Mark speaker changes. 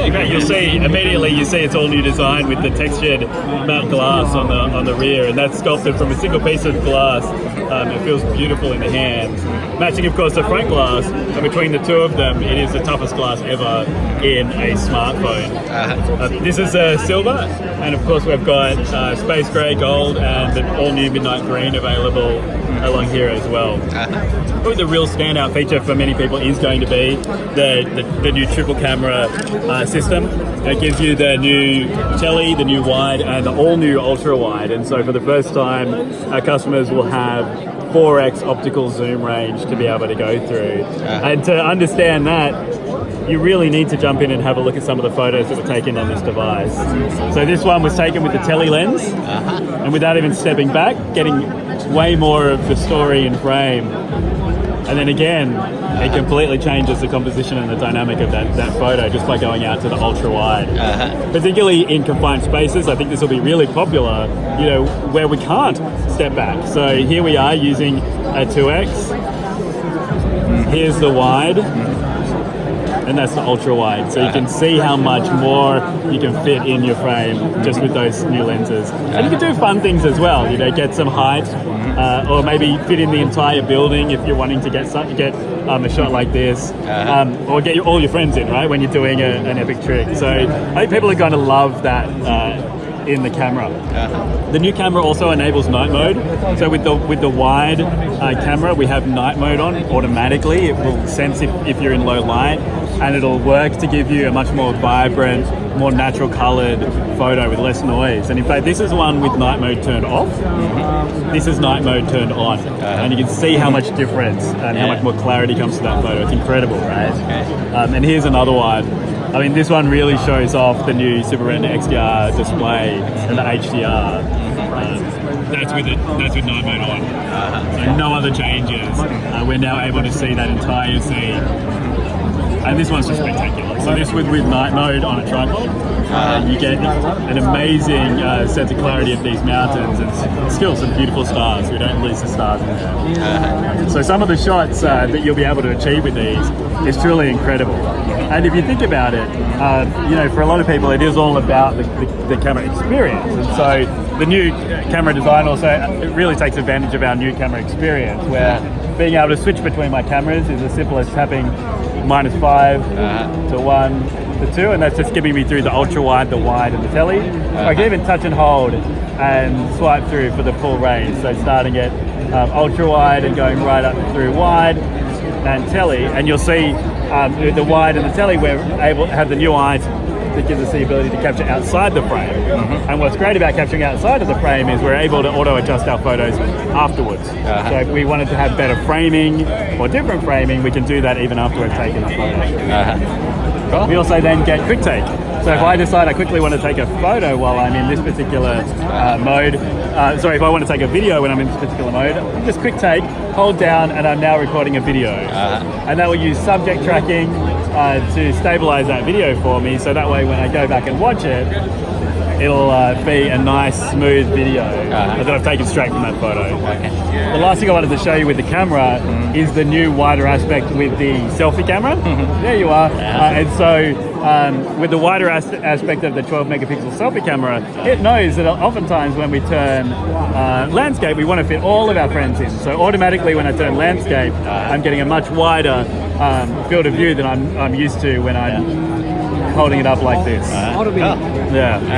Speaker 1: Yeah, great. You'll see immediately. You see it's all new design with the textured matte glass on the rear, and that's sculpted from a single piece of glass. It feels beautiful in the hand. Matching, of course, the front glass, and between the two of them, it is the toughest glass ever in a smartphone. This is silver, and of course we've got space grey, gold, and an all-new midnight green available along here as well. Probably the real standout feature for many people is going to be the new triple camera system. It gives you the new tele, the new wide, and the all-new ultra wide. And so for the first time, our customers will have 4x optical zoom range to be able to go through. And to understand that, you really need to jump in and have a look at some of the photos that were taken on this device. So this one was taken with the tele lens, and without even stepping back, getting way more of the story in frame. And then again, it completely changes the composition and the dynamic of that photo just by going out to the ultra wide. Particularly in confined spaces, I think this will be really popular, you know, where we can't step back. So here we are using a 2x. Here's the wide. And that's the ultra wide. So you can see how much more you can fit in your frame just with those new lenses. And you can do fun things as well, you know, get some height, or maybe fit in the entire building if you're wanting to get a shot like this, or get all your friends in, right, when you're doing an epic trick. So I think people are going to love that in the camera. The new camera also enables night mode. So with the wide camera, we have night mode on automatically. It will sense if you're in low light, and it'll work to give you a much more vibrant, more natural colored photo with less noise. And in fact, this is one with night mode turned off. This is night mode turned on. And you can see how much difference and how much more clarity comes to that photo. It's incredible, right? And here's another one. I mean, this one really shows off the new Super Retina XDR display and the HDR. That's with night mode on. So no other changes. We're now able to see that entire scene. And this one's just spectacular. So this with night mode on a tripod, you get an amazing sense of clarity of these mountains, and still some beautiful stars. We don't lose the stars in there. So some of the shots that you'll be able to achieve with these is truly incredible. And if you think about it, you know, for a lot of people, it is all about the camera experience. And so the new camera design also really takes advantage of our new camera experience, where being able to switch between my cameras is as simple as tapping -5 to 1 to 2, and that's just giving me through the ultra wide, the wide, and the tele. I can even touch and hold and swipe through for the full range. So starting at ultra wide and going right up through wide and tele, and you'll see the wide and the tele, we're able to have the new eyes that gives us the ability to capture outside the frame. And what's great about capturing outside of the frame is we're able to auto-adjust our photos afterwards. So if we wanted to have better framing or different framing, we can do that even after we've taken the photo. Cool. We also then get quick take. So if I decide I quickly want to take a photo while I'm in this particular mode, if I want to take a video when I'm in this particular mode, just quick take, hold down, and I'm now recording a video. And that will use subject tracking to stabilize that video for me, so that way when I go back and watch it, it'll be a nice, smooth video that I've taken straight from that photo. The last thing I wanted to show you with the camera is the new wider aspect with the selfie camera. There you are. And so with the wider aspect of the 12 megapixel selfie camera, it knows that oftentimes when we turn landscape, we want to fit all of our friends in. So automatically when I turn landscape, I'm getting a much wider field of view than I'm used to when I'm holding it up like this. Yeah.